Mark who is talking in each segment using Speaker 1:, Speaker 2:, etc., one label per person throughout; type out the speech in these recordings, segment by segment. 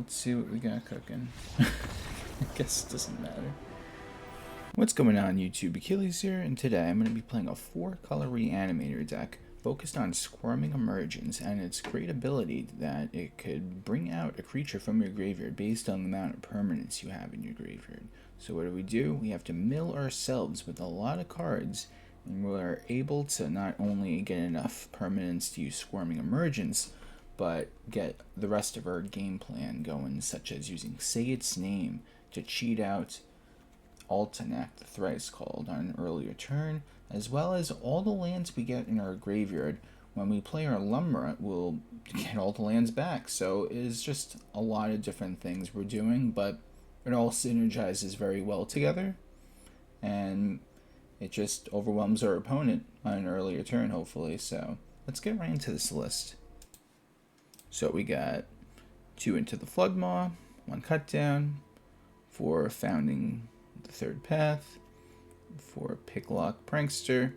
Speaker 1: let's see what we got cooking. I guess it doesn't matter. What's going on YouTube? Achilles here, and today I'm going to be playing a 4-color Reanimator deck focused on Squirming Emergence and its great ability that it could bring out a creature from your graveyard based on the amount of permanents you have in your graveyard. So what do? We have to mill ourselves with a lot of cards, and we're able to not only get enough permanents to use Squirming Emergence, but get the rest of our game plan going, such as using Say Its Name to cheat out Altanak, the Thrice-Called, on an earlier turn, as well as all the lands we get in our graveyard. When we play our Lumra, we'll get all the lands back. So it is just a lot of different things we're doing, but it all synergizes very well together, and it just overwhelms our opponent on an earlier turn, hopefully. So let's get right into this list. So we got 2 Into the Flood Maw, 1 Cut Down, 4 Founding the Third Path, 4 Picklock Prankster,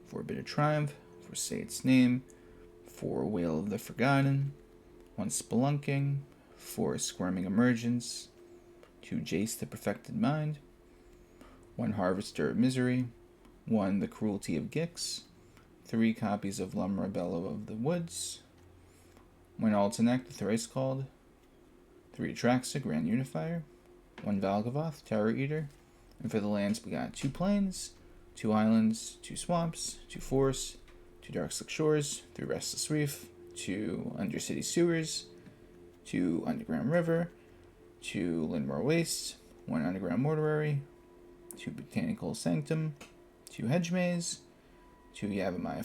Speaker 1: 4 Bit of Triumph, 4 Say Its Name, 4 Wail of the Forgotten, 1 Spelunking, 4 Squirming Emergence, 2 Jace the Perfected Mind, 1 Harvester of Misery, 1 The Cruelty of Gix, 3 copies of Lumra, Bellow of the Woods, 1 Altanak, the Thrice-Called, 3 Atraxa, Grand Unifier, 1 Valgavoth, Terror Eater, and for the lands we got 2 Plains, 2 Islands, 2 Swamps, 2 Forests, 2 Darkslick Shores, 3 Restless Reef, 2 Undercity Sewers, 2 Underground River, 2 Llanowar Wastes, 1 Underground Mortuary, 2 Botanical Sanctum, 2 Hedge Maze, 2 Yavimaya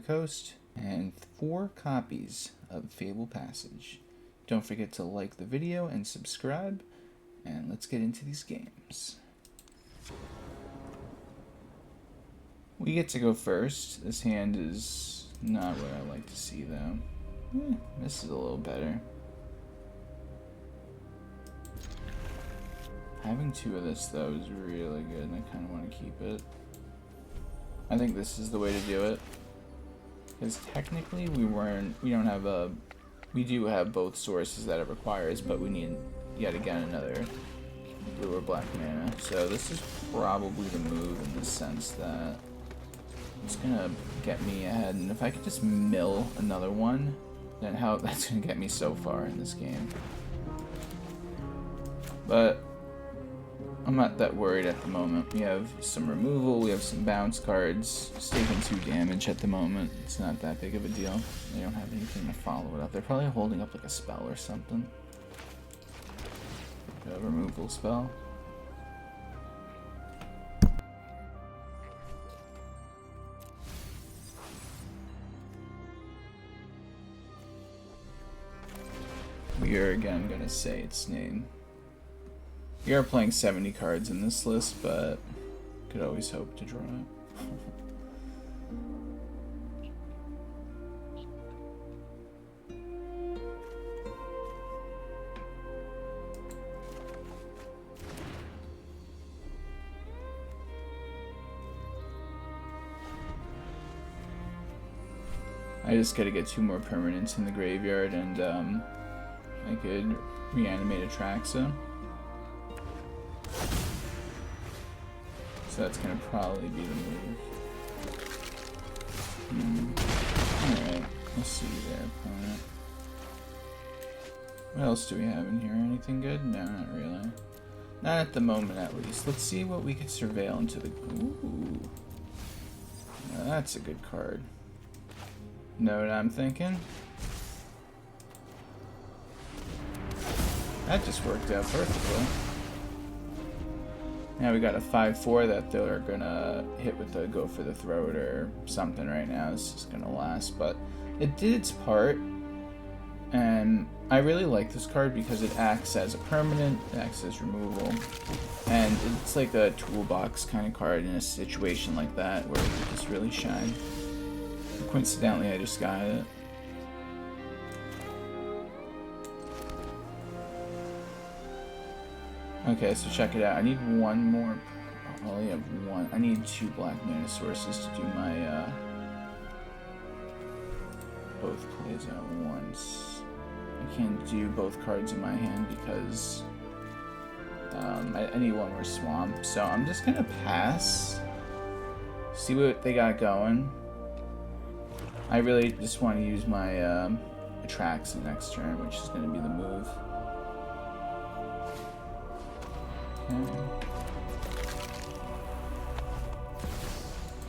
Speaker 1: Coast, and 4 copies of Fabled Passage. Don't forget to like the video and subscribe, and let's get into these games. We get to go first. This hand is not what I like to see, though. This is a little better. Having 2 of this, though, is really good, and I kind of want to keep it. I think this is the way to do it. Because technically we do have both sources that it requires, but we need yet again another blue or black mana. So this is probably the move in the sense that it's gonna get me ahead, and if I could just mill another one, then that's gonna get me so far in this game. But I'm not that worried at the moment. We have some removal, we have some bounce cards. Just taking 2 damage at the moment. It's not that big of a deal. They don't have anything to follow it up. They're probably holding up like a spell or something. Like a removal spell. We are again gonna say its name. We are playing 70 cards in this list, but could always hope to draw it. I just gotta get 2 more permanents in the graveyard, and I could reanimate Atraxa. So that's gonna probably be the move. Alright, let's see there, opponent. What else do we have in here? Anything good? No, not really. Not at the moment, at least. Let's see what we could surveil into the... Ooh. Now that's a good card. Know what I'm thinking? That just worked out perfectly. Now we got a 5/4 that they're gonna hit with the go for the throat or something right now. It's just gonna last, but it did its part, and I really like this card because it acts as a permanent, it acts as removal, and it's like a toolbox kind of card in a situation like that where it can just really shine. Coincidentally, I just got it. Okay, so check it out. I need 1 more. I only have 1. I need 2 black mana sources to do my both plays at once. I can't do both cards in my hand because I need one more swamp. So I'm just gonna pass. See what they got going. I really just want to use my Atraxa next turn, which is going to be the move. Okay.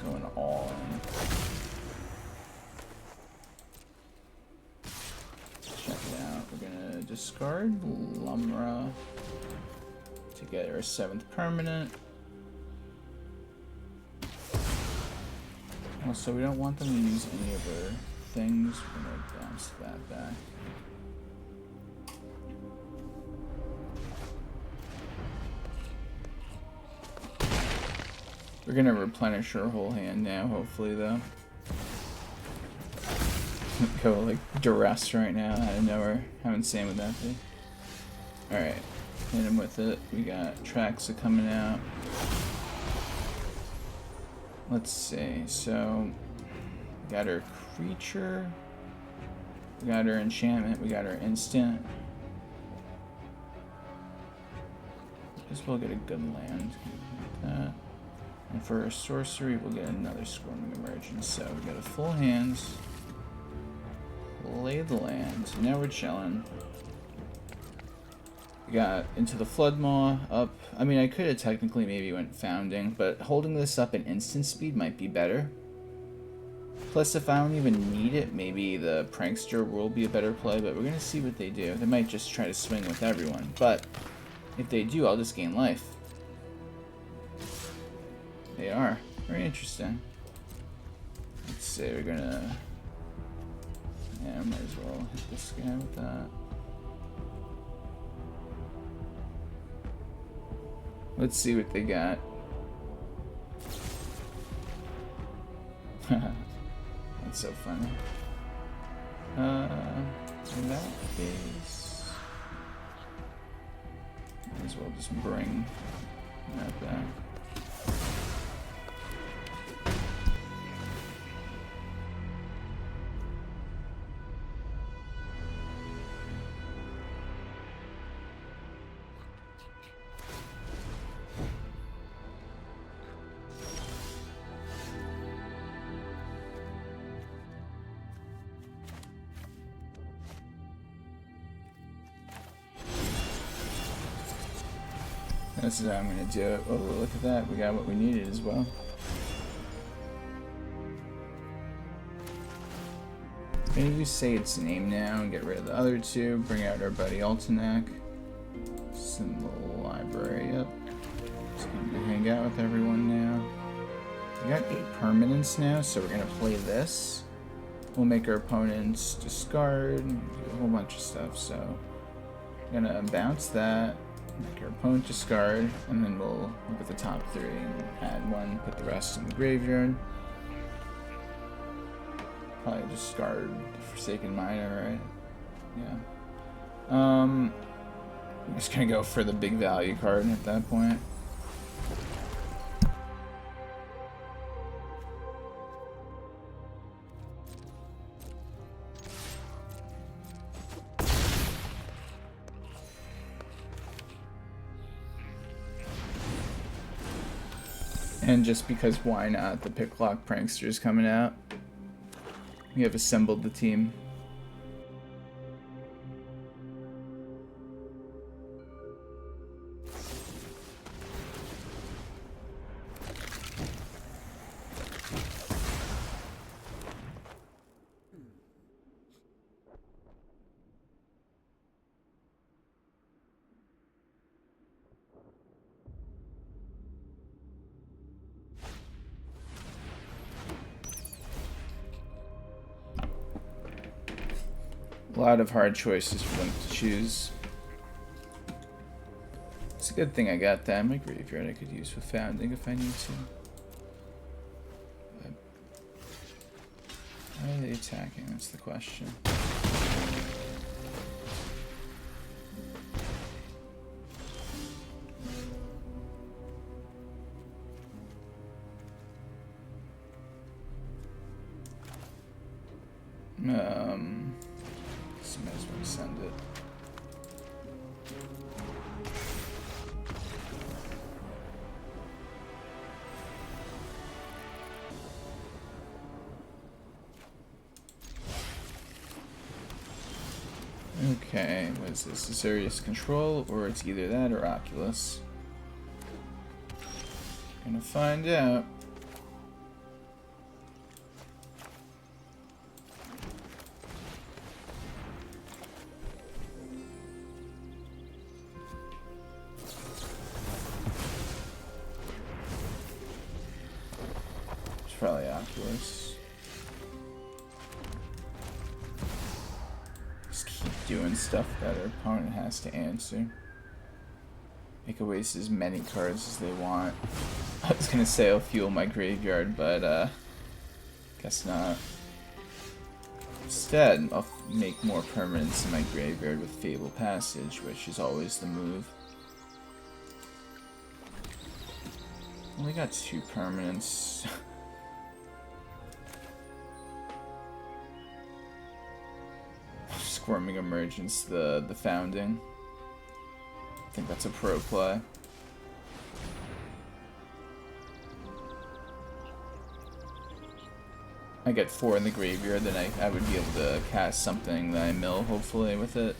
Speaker 1: Going all in. Check it out. We're going to discard Lumra to get our 7th permanent. Also, we don't want them to use any of our things. We're going to bounce that back. We're going to replenish our whole hand now, hopefully, though. Go, like, duress right now out of nowhere. How insane would that be? Alright, hit him with it. We got Atraxa coming out. Let's see, so we got our creature, we got our enchantment, we got our instant. I guess we'll get a good land. Like that. And for our sorcery, we'll get another Squirming Emergence. So we got a full hands. Play the land. Now we're chilling. We got Into the Flood Maw up. I mean, I could have technically maybe went Founding, but holding this up in instant speed might be better. Plus, if I don't even need it, maybe the Prankster will be a better play, but we're going to see what they do. They might just try to swing with everyone, but if they do, I'll just gain life. They are. Very interesting. Let's see, we're going to... Yeah, I might as well hit this guy with that. Let's see what they got. That's so funny. In that case, might as well just bring that back. This is how I'm going to do it. Oh, look at that. We got what we needed as well. Maybe we say its name now and get rid of the other two. Bring out our buddy Altanak. Send the library up. Just going to hang out with everyone now. We got 8 permanents now, so we're going to play this. We'll make our opponents discard and do a whole bunch of stuff. So I'm going to bounce that. Make our opponent discard, and then we'll look at the top 3 and add 1, put the rest in the graveyard. Probably discard Forsaken Miner, right? Yeah. I'm just gonna go for the big value card at that point. And just because why not? The Picklock Prankster is coming out. We have assembled the team. A lot of hard choices for them to choose. It's a good thing I got that in my graveyard I could use with Founding if I need to. But how are they attacking? That's the question. so I might as well send it. Okay, what is this? Serious Control, or it's either that or Oculus. Gonna find out. It's probably Oculus. Doing stuff that our opponent has to answer. They can waste as many cards as they want. I was gonna say I'll fuel my graveyard, but guess not. Instead, I'll make more permanents in my graveyard with Fabled Passage, which is always the move. Only got 2 permanents. Squirming Emergence, the founding. I think that's a pro play. I get 4 in the graveyard, then I would be able to cast something that I mill, hopefully, with it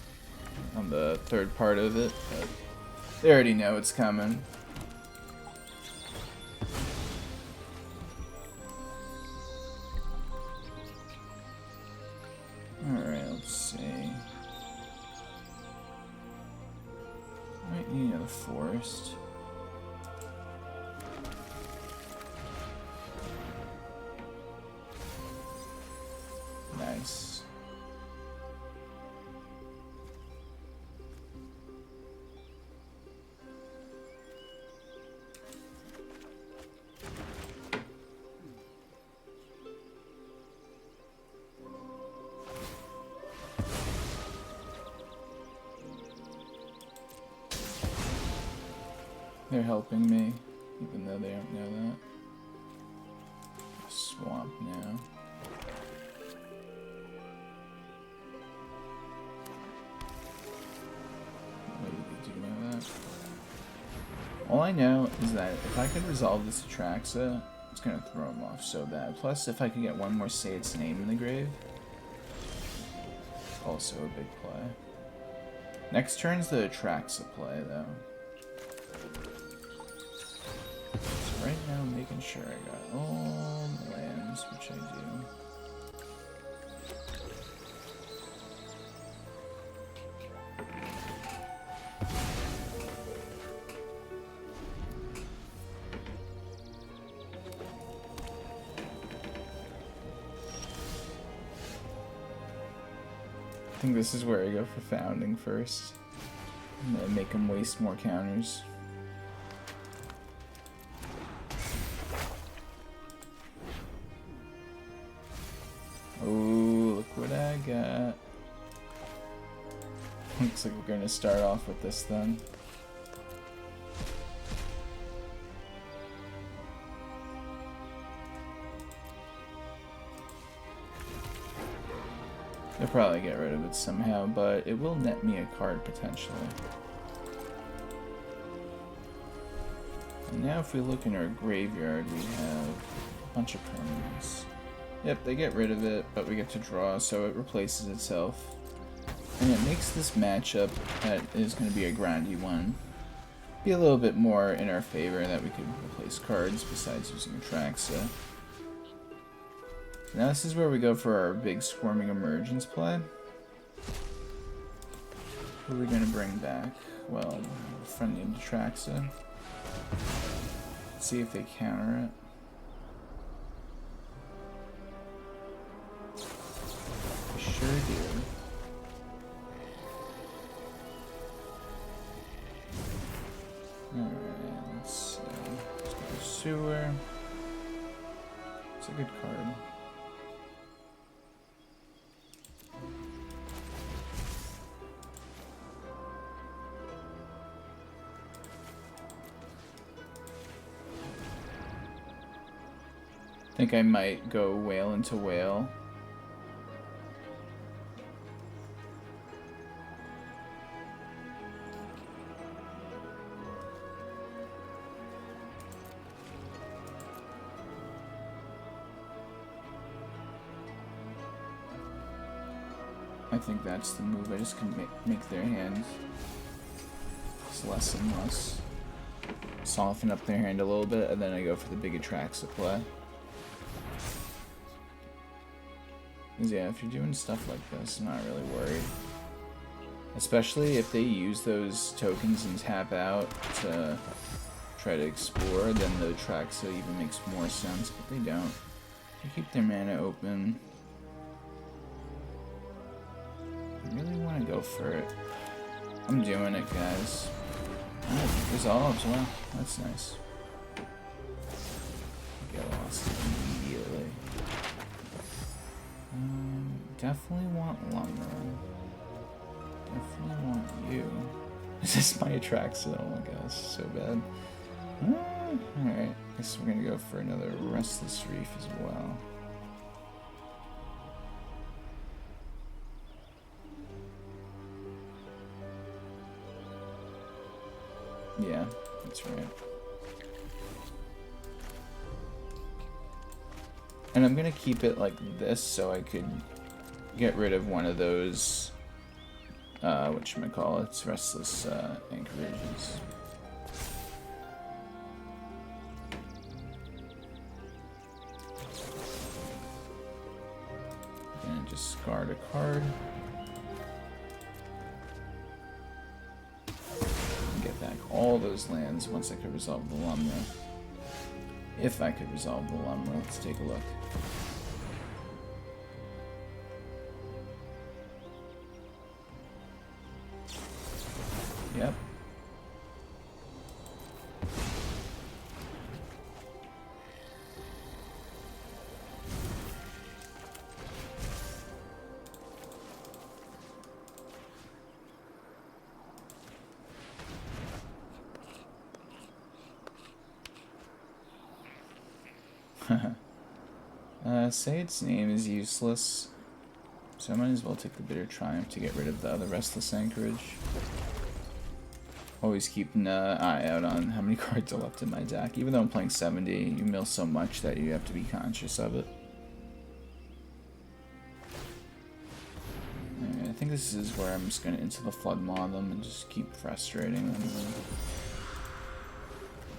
Speaker 1: on the third part of it. But they already know it's coming. Alright, let's see. Might need another forest. Nice. They're helping me, even though they don't know that. Swamp now. What do they do know that? All I know is that if I could resolve this Atraxa, it's gonna throw him off so bad. Plus, if I could get one more Say Its Name in the grave, also a big play. Next turn's the Atraxa play, though. So right now, I'm making sure I got all the lands, which I do. I think this is where I go for Founding first. And then make him waste more counters. Oh, look what I got. Looks like we're gonna start off with this then. They'll probably get rid of it somehow, but it will net me a card potentially. And now if we look in our graveyard, we have a bunch of permanents. Yep, they get rid of it, but we get to draw, so it replaces itself. And it makes this matchup that is going to be a grindy one be a little bit more in our favor, that we could replace cards besides using Atraxa. Now this is where we go for our big Squirming Emergence play. Who are we going to bring back? Well, a friend named Atraxa. Let's see if they counter it. They sure do. Alright, let's see. Let's go to Sewer. It's a good card. I think I might go Wail into Wail. I think that's the move. I just can make their hand less and less. Soften up their hand a little bit, and then I go for the big Atraxa play. Because yeah, if you're doing stuff like this, I'm not really worried. Especially if they use those tokens and tap out to try to explore, then the Atraxa even makes more sense, but they don't. They keep their mana open. I really want to go for it. I'm doing it, guys. Oh, resolves, wow, that's nice. Get lost immediately. Definitely want Lumra. Definitely want you. Is this my Atraxa? Oh my gosh, so bad. Alright, guess we're gonna go for another Restless Reef as well. Yeah, that's right. And I'm gonna keep it like this so I could get rid of one of those, whatchamacallits, Restless Anchorages. And discard a card. Get back all those lands once I could resolve the Lumra. If I could resolve the Lumra, let's take a look. Yep. Say its name is useless, so I might as well take the Bitter Triumph to get rid of the other Restless Anchorage. Always keeping an eye out on how many cards are left in my deck. Even though I'm playing 70, you mill so much that you have to be conscious of it. Right, I think this is where I'm just going to Into the Flood Maw them and just keep frustrating them.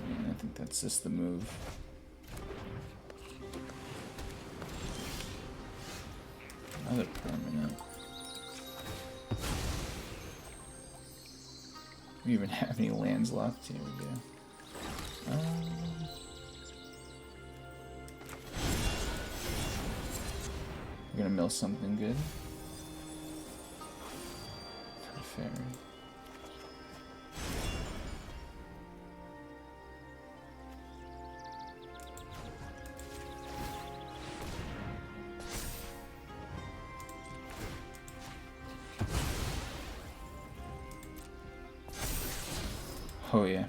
Speaker 1: And I think that's just the move. Another permanent. Do we even have any lands left? Here we go. We're gonna mill something good. Fair. Oh yeah.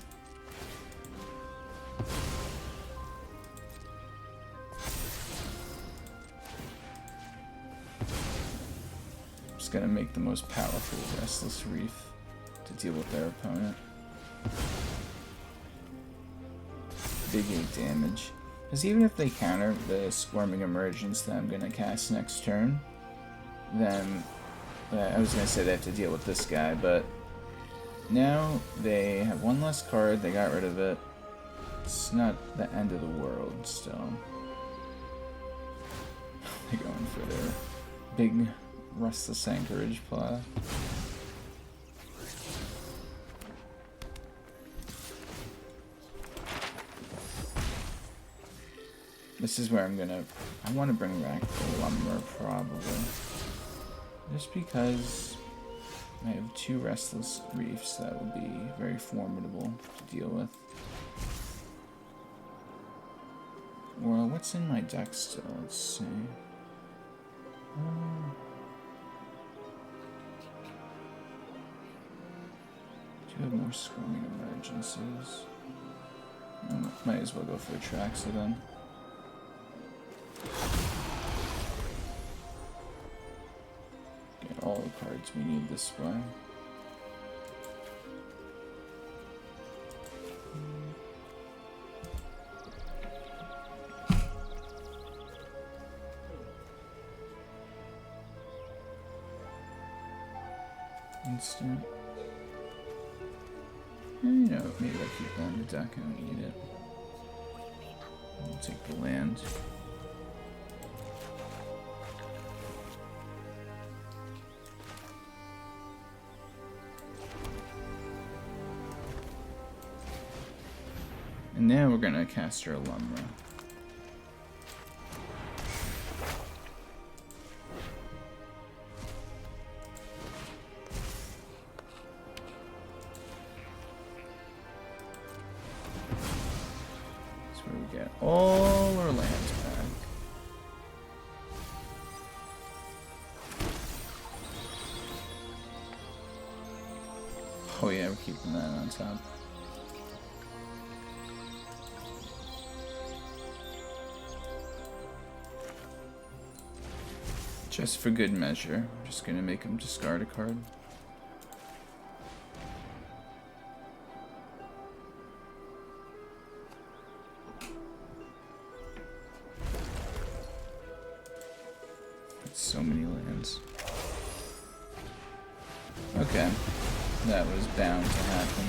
Speaker 1: Just gonna make the most powerful Restless Reef to deal with their opponent. Big 8 damage. Because even if they counter the Squirming Emergence that I'm gonna cast next turn, then I was gonna say they have to deal with this guy, but now they have one less card, they got rid of it. It's not the end of the world still. They're going for their big Restless Anchorage play. This is where I want to bring back the Lumra probably. Just because I have 2 Restless Reefs that would be very formidable to deal with. Well, what's in my deck still? Let's see. Do have more Squirming Emergences. Might as well go for Atraxa then. Get all the cards we need this way. instant. And, you know, maybe I'll keep that in the deck. I don't need it. I'll take the land. And now we're gonna cast our Lumra. That's where we get all our lands back. Oh yeah, we're keeping that on top. Just for good measure, I'm just gonna make him discard a card. That's so many lands. Okay, that was bound to happen.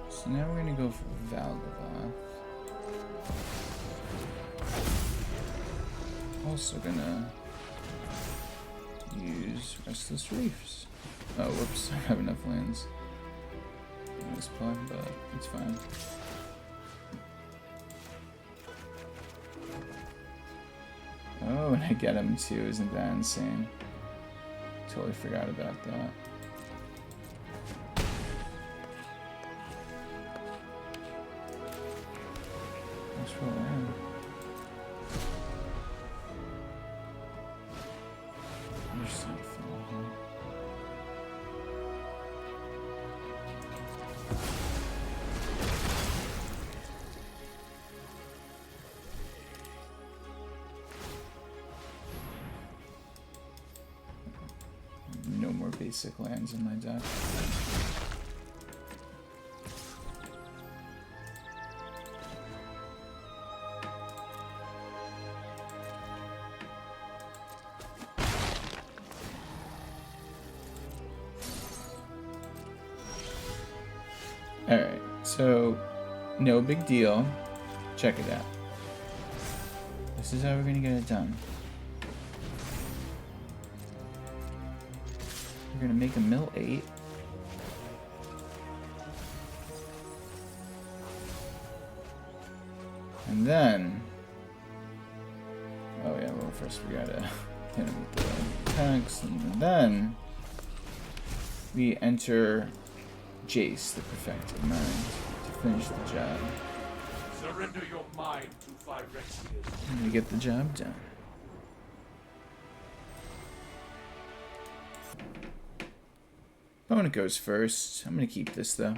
Speaker 1: So now we're gonna go for Valgavoth. Also gonna use Restless Reefs. Oh, whoops, I don't have enough lands in this plot, but it's fine. Oh, and I get him too, isn't that insane? Totally forgot about that. Let's roll around. There's something here. No more basic lands in my deck. Alright, so no big deal. Check it out. This is how we're gonna get it done. We're gonna make a mill 8. And then... oh yeah, well first we gotta hit him with the attacks, and then we enter Jace, the Perfected Mind, to finish the job.
Speaker 2: Surrender your mind to Phyrexian.
Speaker 1: And we get the job done. Opponent goes first. I'm gonna keep this though.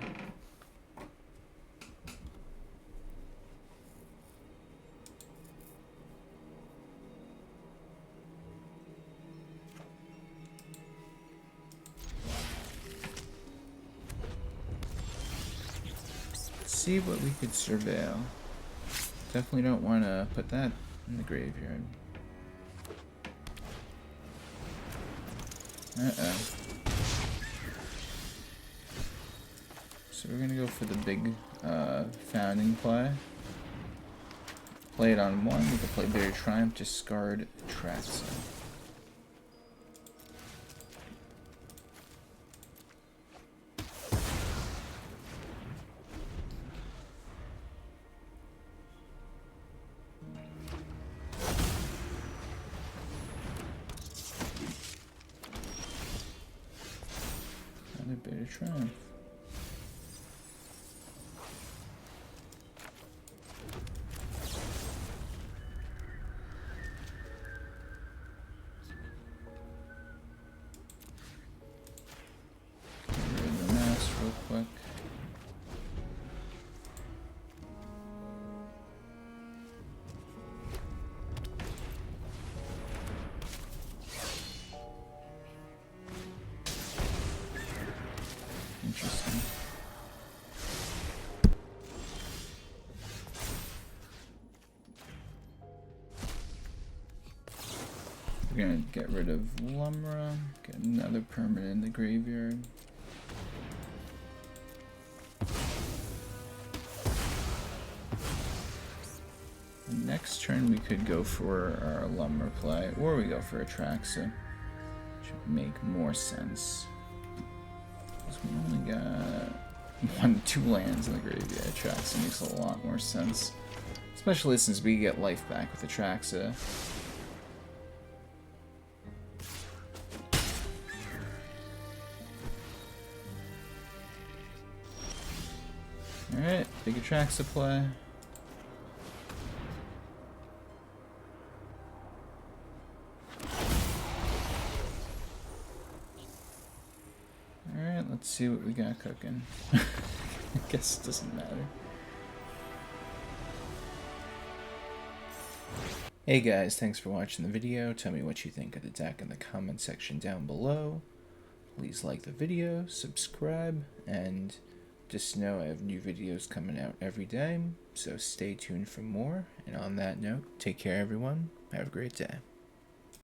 Speaker 1: See what we could surveil. Definitely don't want to put that in the graveyard. Uh-oh. So we're gonna go for the big founding play. Play it on one. We can play Buried Triumph, discard Atraxa. Another Buried Triumph. Quick. Interesting. gonna get rid of Lumra, get another permanent in the graveyard. Next turn we could go for our Lumra play, or we go for Atraxa, which would make more sense. Because we only got 2 lands in the graveyard. Atraxa makes a lot more sense, especially since we get life back with Atraxa. Alright, big Atraxa play. Alright, let's see what we got cooking. I guess it doesn't matter. Hey guys, thanks for watching the video. Tell me what you think of the deck in the comment section down below. Please like the video, subscribe, and just know I have new videos coming out every day, so stay tuned for more. And on that note, take care everyone. Have a great day.